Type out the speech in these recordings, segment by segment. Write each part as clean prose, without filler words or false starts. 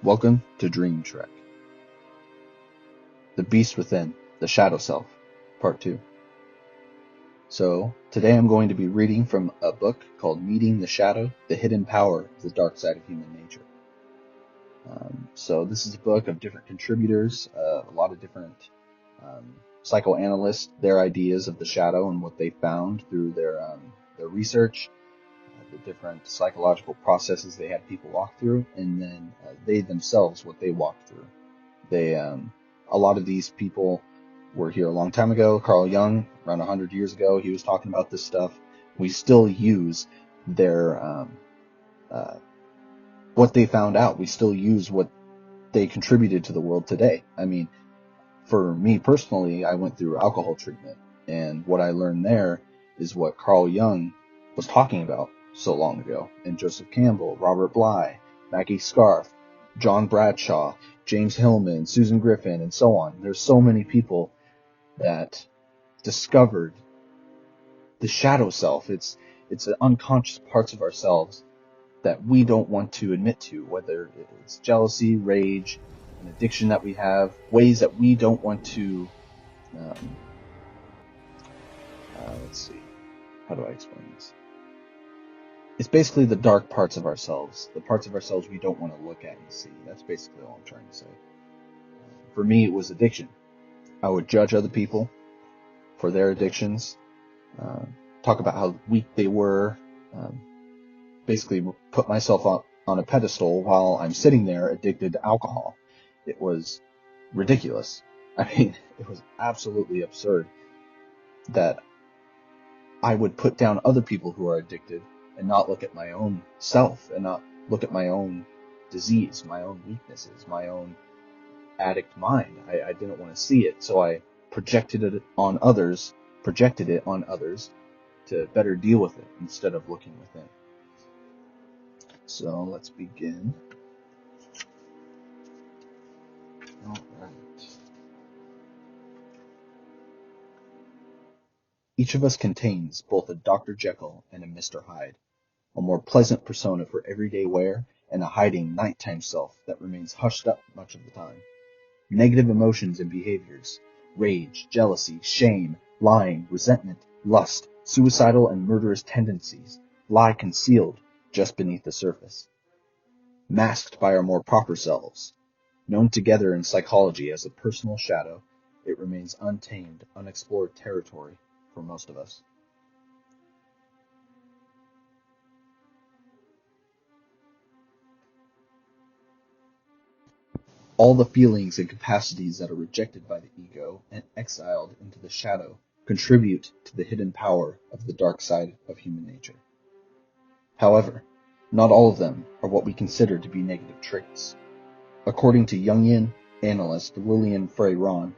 Welcome to Dream Trek. The Beast Within, the Shadow Self, Part 2. So, today I'm going to be reading from a book called Meeting the Shadow, the Hidden Power of the Dark Side of Human Nature. So this is a book of different contributors, a lot of different psychoanalysts, their ideas of the shadow and what they found through their research, the different psychological processes they had people walk through, and then they themselves, what they walked through. A lot of these people were here a long time ago. Carl Jung, around 100 years ago, he was talking about this stuff. We still use their what they found out. We still use what they contributed to the world today. I mean, for me personally, I went through alcohol treatment, and what I learned there is what Carl Jung was talking about so long ago, and Joseph Campbell, Robert Bly, Maggie Scarf, John Bradshaw, James Hillman, Susan Griffin, and so on. There's so many people that discovered the shadow self. It's the unconscious parts of ourselves that we don't want to admit to, whether it's jealousy, rage, an addiction that we have, ways that we don't want to, let's see, how do I explain this? It's basically the dark parts of ourselves, the parts of ourselves we don't want to look at and see. That's basically all I'm trying to say. For me, it was addiction. I would judge other people for their addictions, talk about how weak they were, basically put myself on a pedestal while I'm sitting there addicted to alcohol. It was ridiculous. I mean, it was absolutely absurd that I would put down other people who are addicted and not look at my own self and not look at my own disease, my own weaknesses, my own addict mind. I didn't want to see it, so I projected it on others to better deal with it instead of looking within. So let's begin. All right. Each of us contains both a Dr. Jekyll and a Mr. Hyde, a more pleasant persona for everyday wear and a hiding nighttime self that remains hushed up much of the time. Negative emotions and behaviors, rage, jealousy, shame, lying, resentment, lust, suicidal and murderous tendencies lie concealed just beneath the surface. Masked by our more proper selves, known together in psychology as a personal shadow, it remains untamed, unexplored territory for most of us. All the feelings and capacities that are rejected by the ego and exiled into the shadow contribute to the hidden power of the dark side of human nature. However, not all of them are what we consider to be negative traits. According to Jungian analyst Lillian Frey-Ron,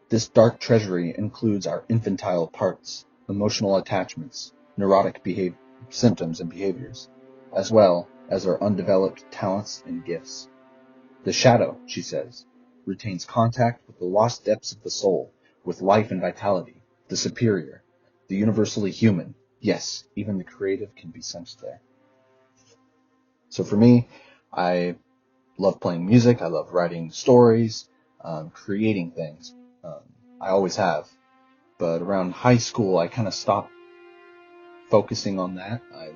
this dark treasury includes our infantile parts, emotional attachments, neurotic symptoms and behaviors, as well as our undeveloped talents and gifts. The shadow, she says, retains contact with the lost depths of the soul, with life and vitality, the superior, the universally human. Yes, even the creative can be sensed there. So for me, I love playing music, I love writing stories, creating things. I always have. But around high school, I kind of stopped focusing on that. I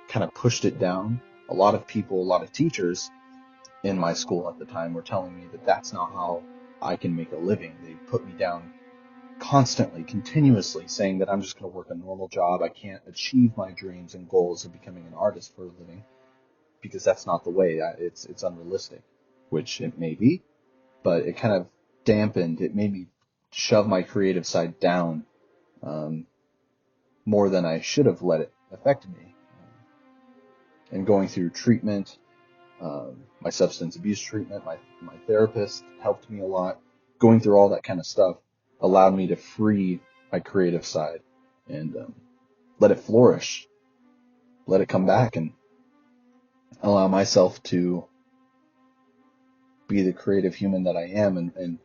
kind of pushed it down. A lot of people, a lot of teachers in my school at the time were telling me that that's not how I can make a living. They put me down constantly, continuously, saying that I'm just going to work a normal job. I can't achieve my dreams and goals of becoming an artist for a living because that's not the way. It's unrealistic, which it may be, but it kind of dampened. It made me shove my creative side down more than I should have let it affect me. And going through treatment, my substance abuse treatment, my therapist helped me a lot. Going through all that kind of stuff allowed me to free my creative side and let it flourish, let it come back, and allow myself to be the creative human that I am, and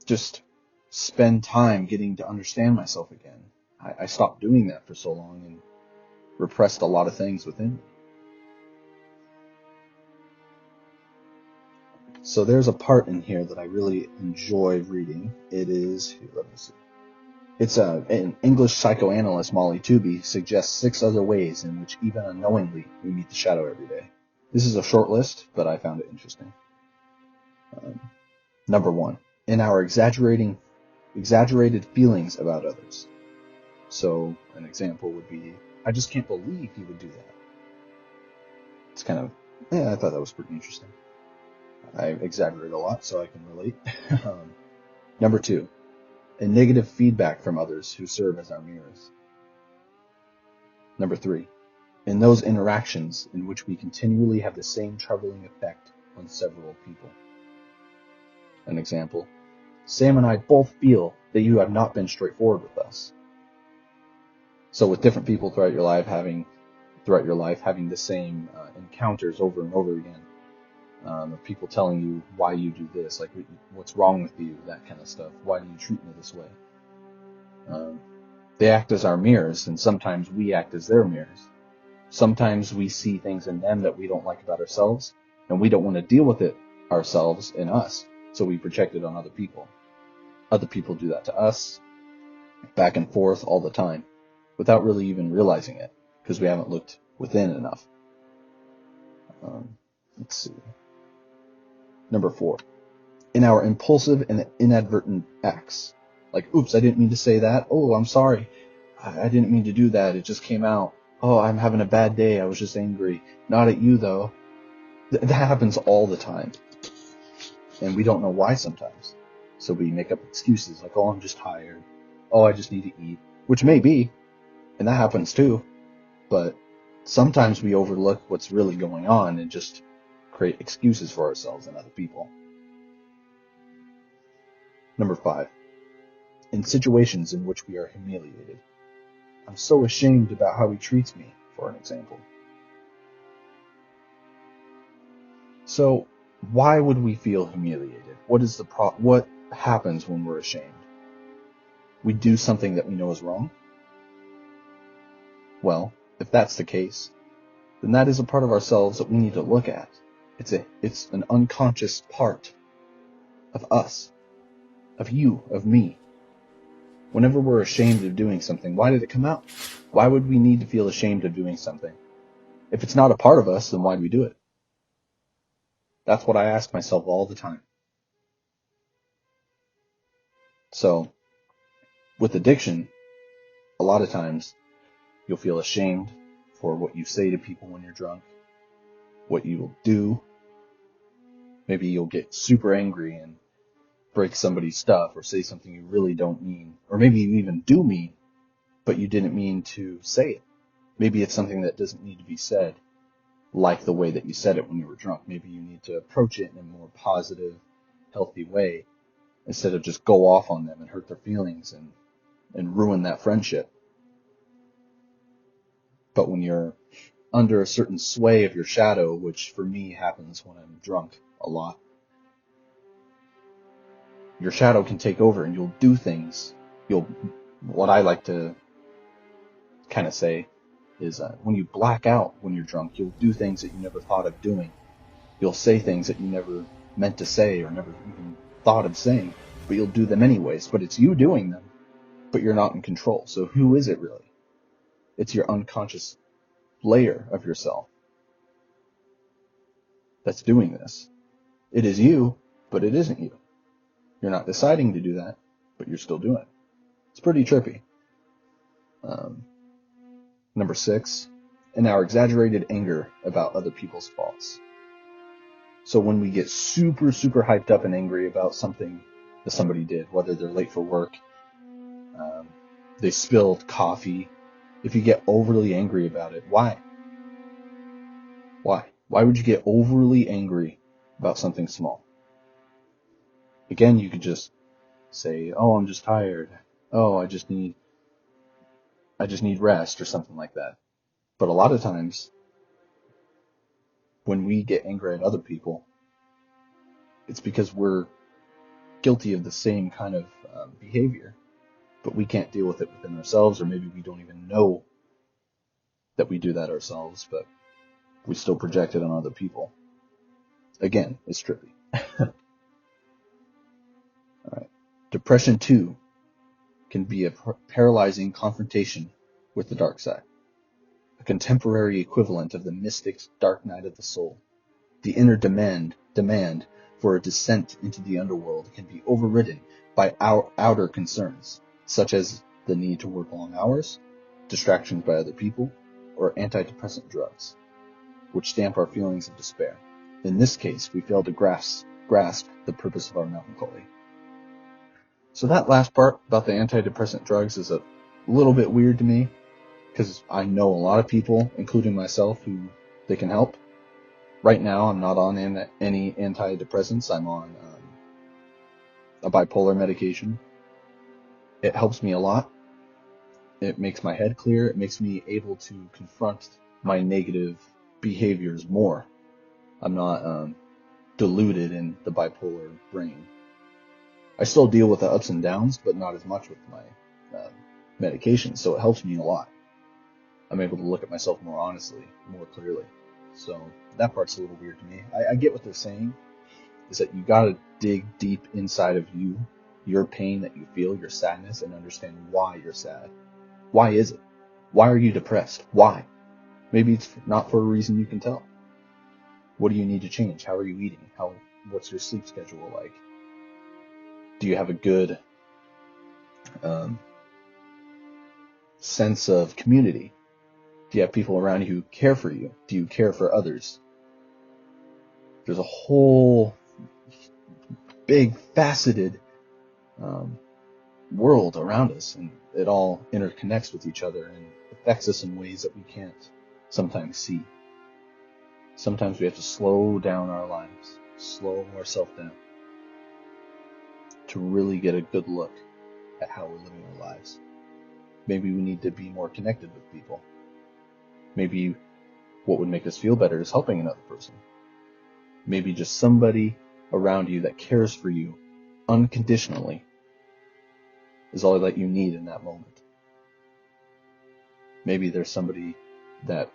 just spend time getting to understand myself again. I stopped doing that for so long and repressed a lot of things within me. So there's a part in here that I really enjoy reading. It is, let me see. It's an English psychoanalyst, Molly Tooby, suggests 6 other ways in which even unknowingly we meet the shadow every day. This is a short list, but I found it interesting. Number 1, in our exaggerated feelings about others. So an example would be, I just can't believe he would do that. It's kind of, I thought that was pretty interesting. I exaggerate a lot, so I can relate. Number 2, a negative feedback from others who serve as our mirrors. Number 3, in those interactions in which we continually have the same troubling effect on several people. An example, Sam and I both feel that you have not been straightforward with us. So with different people throughout your life having the same encounters over and over again, of people telling you why you do this, like what's wrong with you, that kind of stuff. Why do you treat me this way? They act as our mirrors, and sometimes we act as their mirrors. Sometimes we see things in them that we don't like about ourselves, and we don't want to deal with it ourselves in us, so we project it on other people. Other people do that to us, back and forth all the time, without really even realizing it, because we haven't looked within enough. Let's see. Number 4, in our impulsive and inadvertent acts. Like, oops, I didn't mean to say that. Oh, I'm sorry. I didn't mean to do that. It just came out. Oh, I'm having a bad day. I was just angry. Not at you, though. That happens all the time. And we don't know why sometimes. So we make up excuses like, oh, I'm just tired. Oh, I just need to eat. Which may be. And that happens too. But sometimes we overlook what's really going on and just create excuses for ourselves and other people. Number 5, in situations in which we are humiliated. I'm so ashamed about how he treats me, for an example. So, why would we feel humiliated? What happens when we're ashamed? We do something that we know is wrong? Well, if that's the case, then that is a part of ourselves that we need to look at. It's an unconscious part of us, of you, of me. Whenever we're ashamed of doing something, why did it come out? Why would we need to feel ashamed of doing something? If it's not a part of us, then why do we do it? That's what I ask myself all the time. So, with addiction, a lot of times you'll feel ashamed for what you say to people when you're drunk, what you will do. Maybe you'll get super angry and break somebody's stuff or say something you really don't mean. Or maybe you even do mean, but you didn't mean to say it. Maybe it's something that doesn't need to be said, like the way that you said it when you were drunk. Maybe you need to approach it in a more positive, healthy way instead of just go off on them and hurt their feelings and ruin that friendship. But when you're under a certain sway of your shadow, which for me happens when I'm drunk a lot, your shadow can take over and you'll do things. What I like to kind of say is when you black out when you're drunk, you'll do things that you never thought of doing. You'll say things that you never meant to say or never even thought of saying, but you'll do them anyways. But it's you doing them, but you're not in control. So who is it really? It's your unconscious layer of yourself that's doing this. It is you, but it isn't you. You're not deciding to do that, but you're still doing it. It's pretty trippy. Number 6, in our exaggerated anger about other people's faults. So when we get super, super hyped up and angry about something that somebody did, whether they're late for work, they spilled coffee, if you get overly angry about it, why? Why? Why would you get overly angry about something small? Again, you could just say, oh, I'm just tired. Oh, I just need rest or something like that. But a lot of times, when we get angry at other people, it's because we're guilty of the same kind of behavior, but we can't deal with it within ourselves, or maybe we don't even know that we do that ourselves, but we still project it on other people. Again, it's trippy. Alright. Depression, too, can be a paralyzing confrontation with the dark side, a contemporary equivalent of the mystic's dark night of the soul. The inner demand for a descent into the underworld can be overridden by outer concerns, such as the need to work long hours, distractions by other people, or antidepressant drugs, which damp our feelings of despair. In this case, we fail to grasp the purpose of our melancholy. So that last part about the antidepressant drugs is a little bit weird to me, because I know a lot of people, including myself, who they can help. Right now, I'm not on any antidepressants. I'm on a bipolar medication. It helps me a lot. It makes my head clear. It makes me able to confront my negative behaviors more. I'm not deluded in the bipolar brain. I still deal with the ups and downs, but not as much with my medication, so it helps me a lot. I'm able to look at myself more honestly, more clearly. So that part's a little weird to me. I get what they're saying, is that you gotta dig deep inside of you, your pain that you feel, your sadness, and understand why you're sad. Why is it? Why are you depressed? Why? Maybe it's not for a reason you can tell. What do you need to change? How are you eating? What's your sleep schedule like? Do you have a good sense of community? Do you have people around you who care for you? Do you care for others? There's a whole big faceted world around us, and it all interconnects with each other and affects us in ways that we can't sometimes see. Sometimes we have to slow down our lives, slow ourselves down, to really get a good look at how we're living our lives. Maybe we need to be more connected with people. Maybe what would make us feel better is helping another person. Maybe just somebody around you that cares for you unconditionally is all that you need in that moment. Maybe there's somebody that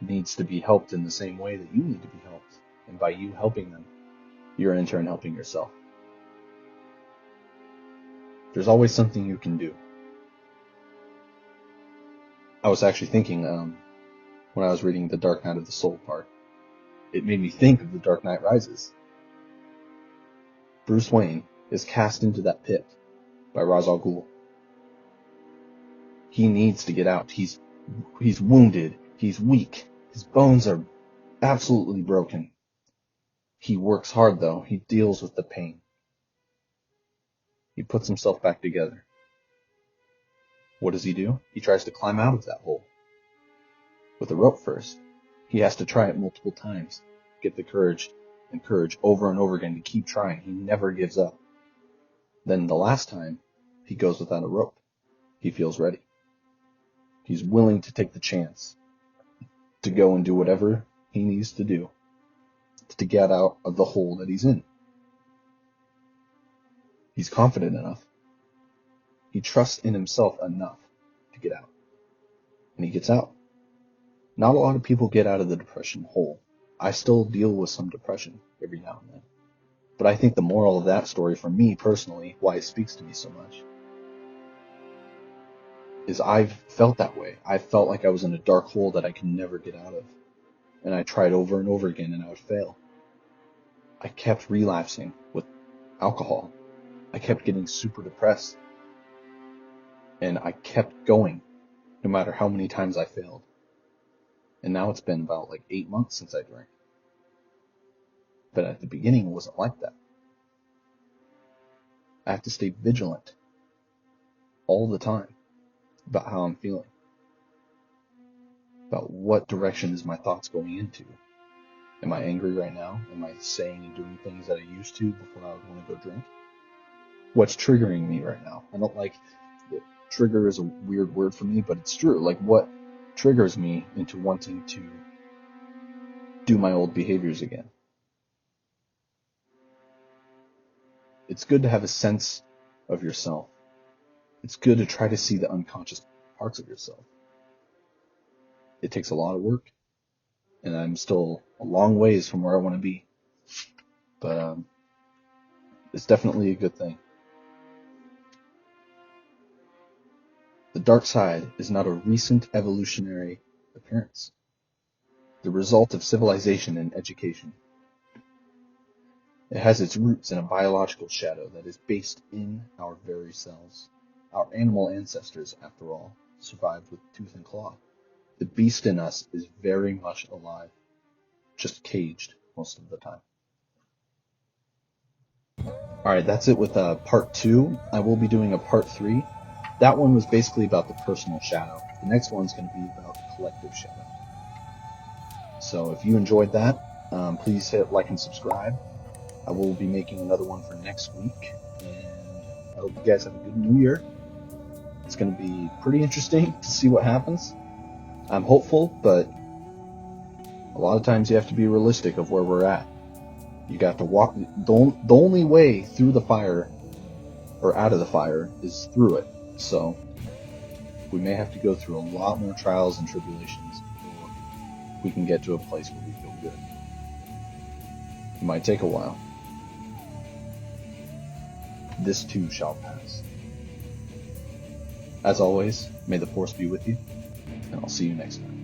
needs to be helped in the same way that you need to be helped. And by you helping them, you're in turn helping yourself. There's always something you can do. I was actually thinking, when I was reading The Dark Night of the Soul part, it made me think of The Dark Knight Rises. Bruce Wayne is cast into that pit by Ra's al Ghul. He needs to get out. He's wounded. He's weak. His bones are absolutely broken. He works hard, though. He deals with the pain. He puts himself back together. What does he do? He tries to climb out of that hole. With a rope first. He has to try it multiple times. Get the courage over and over again to keep trying. He never gives up. Then the last time, he goes without a rope. He feels ready. He's willing to take the chance to go and do whatever he needs to do to get out of the hole that he's in. He's confident enough. He trusts in himself enough to get out. And he gets out. Not a lot of people get out of the depression hole. I still deal with some depression every now and then. But I think the moral of that story, for me personally, why it speaks to me so much, is I've felt that way. I felt like I was in a dark hole that I could never get out of. And I tried over and over again, and I would fail. I kept relapsing with alcohol. I kept getting super depressed. And I kept going, no matter how many times I failed. And now it's been about 8 months since I drank. But at the beginning, it wasn't like that. I have to stay vigilant all the time about how I'm feeling. About what direction is my thoughts going into. Am I angry right now? Am I saying and doing things that I used to before I would want to go drink? What's triggering me right now? I don't like it. Trigger is a weird word for me, but it's true. What triggers me into wanting to do my old behaviors again? It's good to have a sense of yourself. It's good to try to see the unconscious parts of yourself. It takes a lot of work, and I'm still a long ways from where I want to be. But is definitely a good thing. The dark side is not a recent evolutionary appearance, the result of civilization and education. It has its roots in a biological shadow that is based in our very cells. Our animal ancestors, after all, survived with tooth and claw. The beast in us is very much alive, just caged most of the time. Alright, that's it with part 2. I will be doing a part 3. That one was basically about the personal shadow. The next one's going to be about the collective shadow. So if you enjoyed that, please hit like and subscribe. I will be making another one for next week, and I hope you guys have a good new year. It's going to be pretty interesting to see what happens. I'm hopeful, but a lot of times you have to be realistic of where we're at. You got to walk. The only way through the fire or out of the fire is through it. So we may have to go through a lot more trials and tribulations before we can get to a place where we feel good. It might take a while. This too shall pass. As always, may the force be with you, and I'll see you next time.